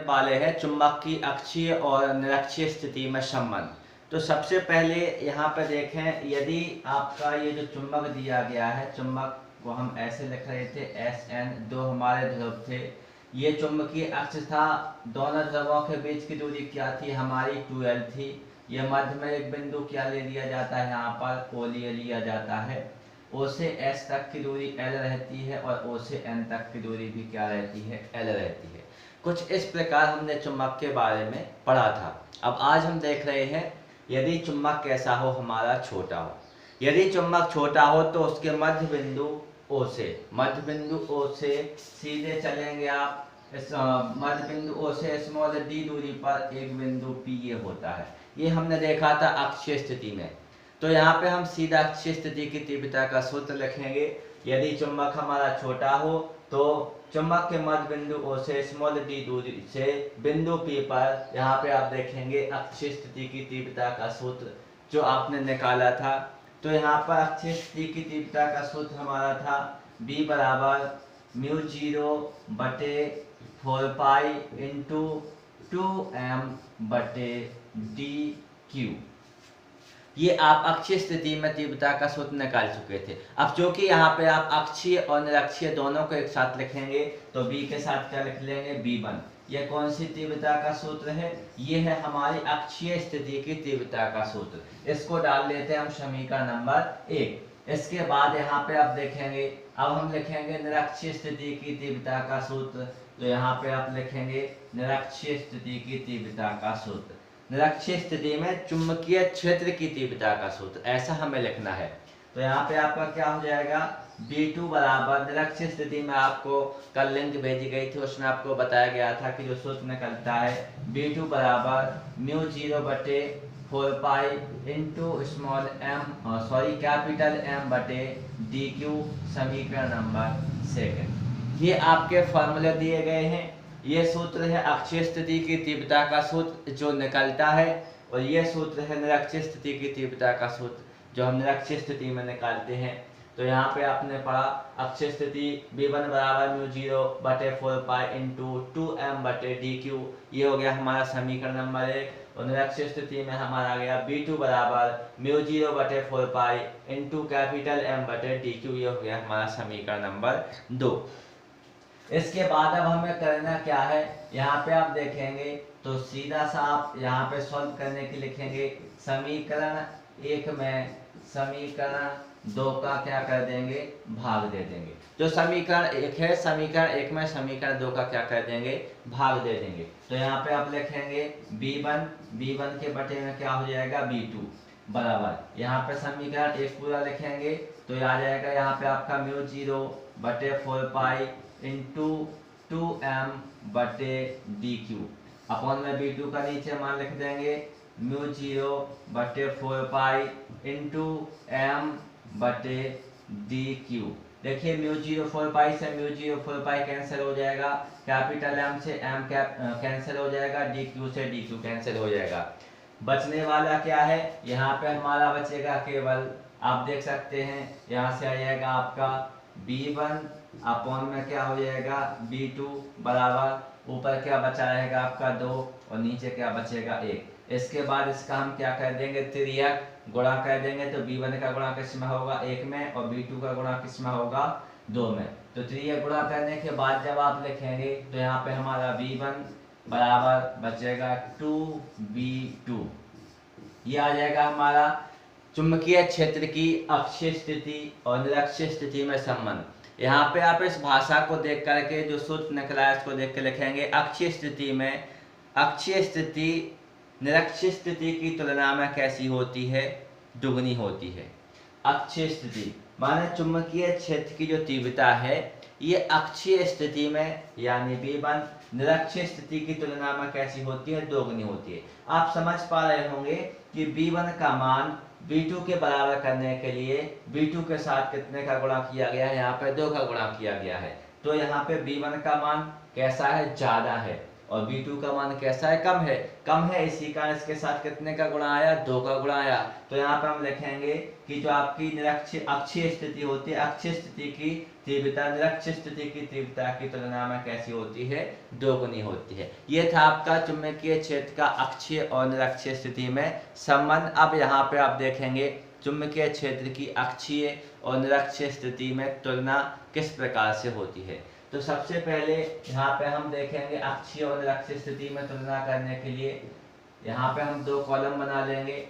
वाले हैं चुंबक की अक्षीय और निरक्षीय स्थिति में संबंध। तो सबसे पहले यहाँ पे देखें, यदि आपका ये जो चुंबक दिया गया है, चुंबक को हम ऐसे लिख रहे थे SN, दो हमारे ध्रुव थे, ये चुंबकीय अक्ष था, दोनों ध्रुवों के बीच की दूरी क्या थी हमारी 2L थी। ये मध्य में एक बिंदु क्या ले लिया जाता है, यहाँ पर O लिया जाता है। O से S तक की दूरी L रहती है और O से N तक की दूरी भी क्या रहती है, L रहती है। कुछ इस प्रकार हमने चुंबक के बारे में पढ़ा था। अब आज हम देख रहे हैं यदि चुंबक कैसा हो, हमारा छोटा हो। यदि चुंबक छोटा हो तो उसके मध्य बिंदु O से सीधे चलेंगे आप, इस मध्य बिंदु O से स्मॉल d दूरी पर एक बिंदु P ये होता है। ये हमने देखा था अक्षीय स्थिति में। तो यहाँ पे हम सीधा अक्षीय स्थिति की तीव्रता का सूत्र लिखेंगे। यदि चुंबक हमारा छोटा हो तो चुंबक के मध्य बिंदु O से स्मॉल d दूरी से बिंदु P पर, यहाँ पे आप देखेंगे अक्षीय स्थिति की तीव्रता का सूत्र जो आपने निकाला था। तो यहाँ पर अक्षीय स्थिति की तीव्रता का सूत्र हमारा था B बराबर μ0 बटे 4 पाई इंटू 2m बटे dq। ये आप अक्षीय स्थिति में तीव्रता का सूत्र निकाल चुके थे। अब चूंकि यहाँ पे आप अक्षीय और निरक्षीय दोनों को एक साथ लिखेंगे तो B के साथ क्या लिख लेंगे, B1। ये कौन सी तीव्रता का सूत्र है, ये है हमारी अक्षीय स्थिति की तीव्रता का सूत्र। इसको डाल लेते हैं हम समीकरण नंबर 1। इसके बाद यहाँ पे आप देखेंगे, अब हम लिखेंगे निरक्षीय स्थिति की तीव्रता का सूत्र। तो यहाँ पे आप लिखेंगे निरक्षीय स्थिति की तीव्रता का सूत्र। निरक्षीय स्थिति में चुंबकीय क्षेत्र की तीव्रता का सूत्र, ऐसा हमें लिखना है। तो यहाँ पे आपका क्या हो जाएगा, B2 बराबर, निरक्षीय स्थिति में आपको कल लिंक भेजी गई थी, उसमें आपको बताया गया था कि जो सूत्र निकलता है B2 बराबर μ0 बटे 4 पाई इंटू कैपिटल M बटे dq, समीकरण नंबर 2। ये आपके फॉर्मूले दिए गए हैं। ये सूत्र है अक्षीय स्थिति की तीव्रता का सूत्र जो निकलता है, और ये सूत्र है निरक्षीय स्थिति की तीव्रता का सूत्र जो हम निरक्षीय स्थिति में निकालते हैं। तो यहाँ पे आपने पढ़ा अक्षीय स्थिति B1 बराबर μ0 बटे 4 पाई इंटू 2m बटे dq, ये हो गया हमारा समीकरण नंबर 1। और निरक्षीय स्थिति में हमारा आ गया B2 बराबर μ0 बटे 4 पाई इंटू कैपिटल M बटे dq, ये हो गया हमारा समीकरण नंबर 2। इसके बाद अब हमें करना क्या है, यहाँ पे आप देखेंगे तो सीधा सा आप यहाँ पे सॉल्व करने के लिखेंगे समीकरण 1 में समीकरण 2 का क्या कर देंगे, भाग दे देंगे। जो समीकरण 1 है, समीकरण 1 में समीकरण 2 का क्या कर देंगे, भाग दे देंगे। तो यहाँ पे आप लिखेंगे B1 के बटे में क्या हो जाएगा, B2 बराबर, यहाँ पे समीकरण 1 पूरा लिखेंगे तो आ जाएगा यहाँ पे आपका μ0 बटे 4 पाई इंटू 2m बटे dq, अपॉन में B2 का नीचे मान लिख देंगे μ0 बटे 4 पाई इंटू m बटे dq। देखिए μ0 4 पाई से μ0 4 पाई कैंसिल हो जाएगा, कैपिटल M से M कैंसिल हो जाएगा, dq से dq कैंसिल हो जाएगा। बचने वाला क्या है, यहाँ पे हमारा बचेगा केवल, आप देख सकते हैं यहाँ से आ जाएगा आपका B1 अपॉन में क्या हो जाएगा B2 बराबर, ऊपर क्या बचा रहेगा आपका 2 और नीचे क्या बचेगा 1। इसके बाद इसका हम क्या कर देंगे, तिर्यक गुणा कर देंगे। तो B1 का गुणा किस में होगा, 1 में, और B2 का गुणा किस में होगा, 2 में। तो तिर्यक गुणा करने के बाद जब आप लिखेंगे तो यहाँ पे हमारा B1 बराबर बचेगा 2B2। ये आ जाएगा हमारा चुंबकीय क्षेत्र की अक्षीय स्थिति और निरक्षीय स्थिति में संबंध। यहाँ पे आप इस भाषा को देख करके जो सूत्र निकला है इसको देख के लिखेंगे, अक्षीय स्थिति में अक्षीय स्थिति निरक्षीय स्थिति की तुलना में कैसी होती है, दुगनी होती है। अक्षीय स्थिति माने चुंबकीय क्षेत्र की जो तीव्रता है ये अक्षीय स्थिति में यानी B1 निरक्षीय स्थिति की तुलना में कैसी होती है, दोगुनी होती है। आप समझ पा रहे होंगे कि B1 का मान B2 के बराबर करने के लिए B2 के साथ कितने का गुणा किया गया है, यहाँ पे 2 का गुणा किया गया है। तो यहाँ पे B1 का मान कैसा है, ज्यादा है। और V2 का मान कैसा है, कम है, इसी कारण इसके साथ कितने का गुणा आया, 2 का गुणा आया। तो यहाँ पे हम लिखेंगे कि जो आपकी अक्षीय स्थिति होती है, अक्षीय स्थिति की तीव्रता निरक्षीय स्थिति की तीव्रता की तुलना में कैसी होती है, दोगुनी होती है। ये था आपका चुंबकीय क्षेत्र का अक्षीय और निरक्षीय स्थिति में संबंध। अब यहाँ पे आप देखेंगे चुंबकीय क्षेत्र की अक्षीय और निरक्षीय स्थिति में तुलना किस प्रकार से होती है। तो सबसे पहले यहाँ पे हम देखेंगे अक्षीय और निरक्षीय स्थिति में तुलना करने के लिए यहाँ पे हम 2 कॉलम बना लेंगे।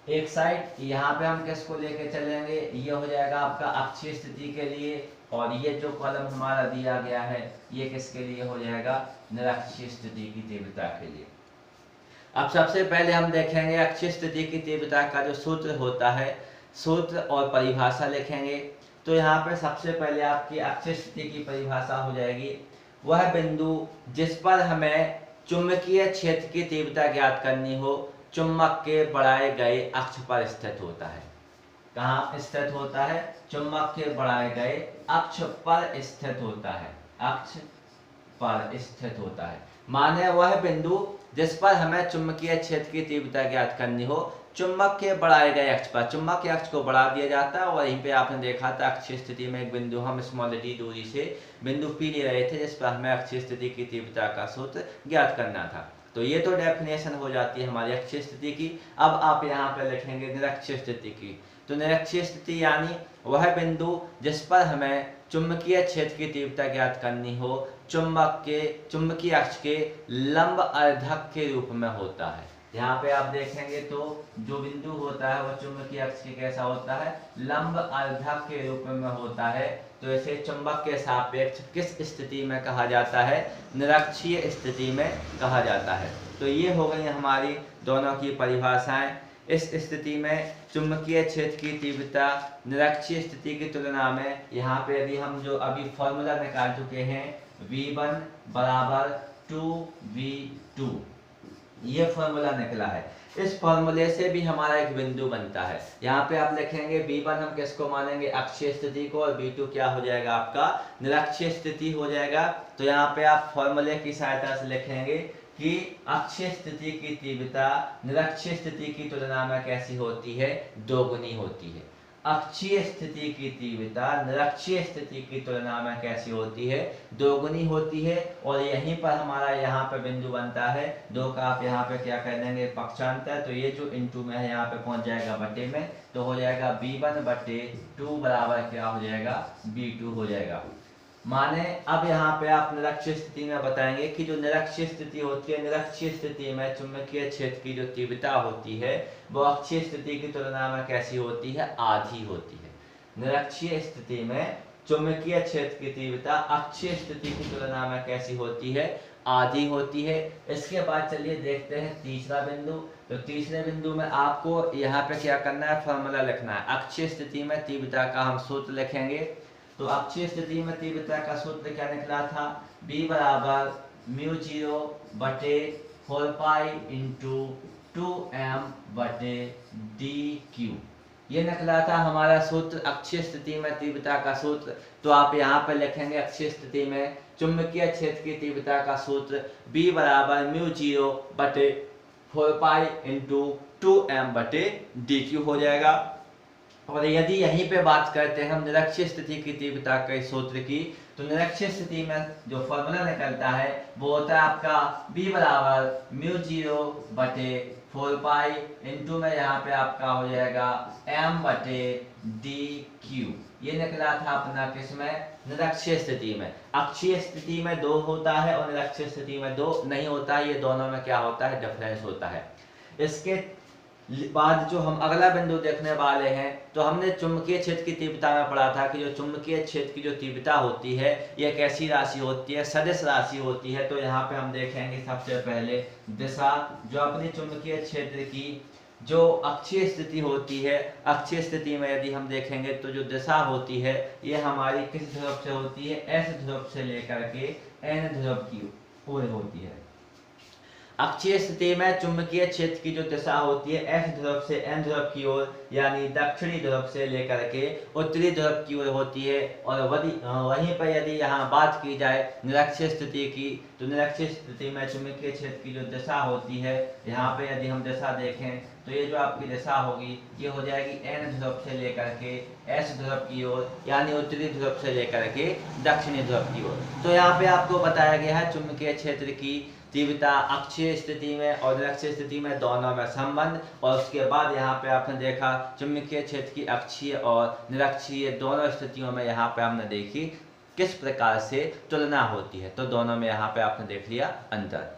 एक साइड यहाँ पे हम किसको लेके चलेंगे, ये हो जाएगा आपका अक्षीय स्थिति के लिए, और ये जो कॉलम हमारा दिया गया है ये किसके लिए हो जाएगा, निरक्षीय स्थिति की तीव्रता के लिए। अब सबसे पहले हम देखेंगे अक्षीय स्थिति की तीव्रता का जो सूत्र होता है, सूत्र और परिभाषा लिखेंगे। तो यहाँ पे सबसे पहले आपकी अक्षीय स्थिति की परिभाषा हो जाएगी, वह बिंदु जिस पर हमें चुंबकीय क्षेत्र की तीव्रता ज्ञात करनी हो चुंबक के बढ़ाए गए अक्ष पर स्थित होता है। कहाँ स्थित होता है, चुंबक के बढ़ाए गए अक्ष पर स्थित होता है, अक्ष पर स्थित होता है। माने वह बिंदु जिस पर हमें चुंबकीय क्षेत्र की तीव्रता ज्ञात करनी हो चुंबक के बढ़ाए गए अक्ष पर, चुंबक के अक्ष को बढ़ा दिया जाता है, और यहीं पे आपने देखा था अक्षीय स्थिति में एक बिंदु हम स्मॉल d दूरी से बिंदु P ले रहे थे जिस पर हमें अक्षीय स्थिति की तीव्रता का सूत्र ज्ञात करना था। तो ये तो डेफिनेशन हो जाती है हमारी अक्षीय स्थिति की। अब आप यहाँ पे लिखेंगे निरक्षीय स्थिति की। तो निरक्षीय स्थिति यानी वह बिंदु जिस पर हमें चुंबकीय क्षेत्र की तीव्रता ज्ञात करनी हो चुंबकीय अक्ष के लंब अर्धक के रूप में होता है। यहाँ पे आप देखेंगे तो जो बिंदु होता है वह चुंबकीय अक्ष के कैसा होता है, लंब अर्धक के रूप में होता है। तो इसे चुंबक के सापेक्ष किस स्थिति में कहा जाता है, निरक्षीय स्थिति में कहा जाता है। तो ये हो गई हमारी दोनों की परिभाषाएं। इस स्थिति में चुंबकीय क्षेत्र की तीव्रता निरक्षीय स्थिति की तुलना में यहाँ पे यदि हम जो अभी फॉर्मूला निकाल चुके हैं V1 बराबर 2V2, ये फॉर्मूला निकला है। इस फॉर्मूले से भी हमारा एक बिंदु बनता है। यहाँ पे आप लिखेंगे V1 हम किसको मानेंगे, अक्षीय स्थिति को, और V2 क्या हो जाएगा आपका निरक्षीय स्थिति हो जाएगा। तो यहाँ पे आप फॉर्मूले की सहायता से लिखेंगे कि अक्षीय स्थिति की तीव्रता निरक्षीय स्थिति की तुलना में कैसी होती है, दोगुनी होती है। अक्षीय स्थिति की तीव्रता निरक्षीय स्थिति की तुलना में कैसी होती है, दोगुनी होती है। और यहीं पर हमारा यहाँ पे बिंदु बनता है 2 का, आप यहाँ पे क्या कर देंगे पक्षांतर, तो ये जो इनटू में है यहाँ पे पहुंच जाएगा बटे में, तो हो जाएगा V1 बटे 2 बराबर क्या हो जाएगा, V2 हो जाएगा। माने अब यहाँ पे आप निरक्षीय स्थिति में बताएंगे कि जो निरक्षीय स्थिति होती है, निरक्षीय स्थिति में चुंबकीय क्षेत्र की जो तीव्रता होती है वो अक्षीय स्थिति की तुलना में कैसी होती है, आधी होती है। निरक्षीय स्थिति में चुंबकीय क्षेत्र की तीव्रता अक्षीय स्थिति की तुलना में कैसी होती है, आधी होती है। इसके बाद चलिए देखते हैं तीसरा बिंदु। तो तीसरे बिंदु में आपको यहाँ पे क्या करना है, फॉर्मूला लिखना है। अक्षीय स्थिति में तीव्रता का हम सूत्र लिखेंगे। तो अक्षीय स्थिति में तीव्रता का सूत्र क्या निकला था, B बराबर μ0 बटे 4 पाई इंटू 2m बटे dq, ये निकला था हमारा सूत्र अक्षीय स्थिति में तीव्रता का सूत्र। तो आप यहाँ पे लिखेंगे अक्षीय स्थिति में चुंबकीय क्षेत्र की तीव्रता का सूत्र B बराबर μ0 बटे 4 पाई इंटू 2m बटे dq हो जाएगा। और यदि यहीं पे बात करते हैं हम निरक्षीय स्थिति की तीव्रता के सूत्र की, तो निरक्षीय स्थिति में जो फॉर्मूला निकलता है वो होता है आपका B बराबर μ0 बटे 4 पाई इंटू में यहाँ पे आपका हो जाएगा m बटे dq। ये निकला था अपना किसमें, निरक्षीय स्थिति में। अक्षीय स्थिति में 2 होता है और निरक्षीय स्थिति में 2 नहीं होता है, ये दोनों में क्या होता है, डिफरेंस होता है। इसके बाद जो हम अगला बिंदु देखने वाले हैं, तो हमने चुंबकीय क्षेत्र की तीव्रता में पढ़ा था कि जो चुंबकीय क्षेत्र की जो तीव्रता होती है यह कैसी राशि होती है, सदिश राशि होती है। तो यहाँ पे हम देखेंगे सबसे पहले दिशा, जो अपनी चुंबकीय क्षेत्र की जो अक्षीय स्थिति होती है, अक्षीय स्थिति में यदि हम देखेंगे तो जो दिशा होती है ये हमारी किस ध्रुव से होती है, S ध्रुव से लेकर के N ध्रुव की ओर होती है। अक्षीय स्थिति में चुंबकीय क्षेत्र की जो दिशा होती है एस ध्रुव से एन ध्रुव की ओर यानी दक्षिणी ध्रुव से लेकर के उत्तरी ध्रुव की ओर होती है। और वहीं पर यदि यहाँ बात की जाए निरक्षीय स्थिति की, तो निरक्षीय स्थिति में चुंबकीय क्षेत्र की जो दिशा होती है, यहाँ पे यदि हम दिशा देखें तो ये जो आपकी दिशा होगी ये हो जाएगी एन ध्रुव से लेकर के एस ध्रुव की ओर यानी उत्तरी ध्रुव से लेकर के दक्षिणी ध्रुव की ओर। तो यहाँ पे आपको बताया गया है चुंबकीय क्षेत्र की तीव्रता अक्षीय स्थिति में और निरक्षीय स्थिति में दोनों में संबंध। और उसके बाद यहाँ पे आपने देखा चुंबकीय क्षेत्र की अक्षीय और निरक्षीय दोनों स्थितियों में यहाँ पे हमने देखी किस प्रकार से तुलना होती है। तो दोनों में यहाँ पे आपने देख लिया अंतर।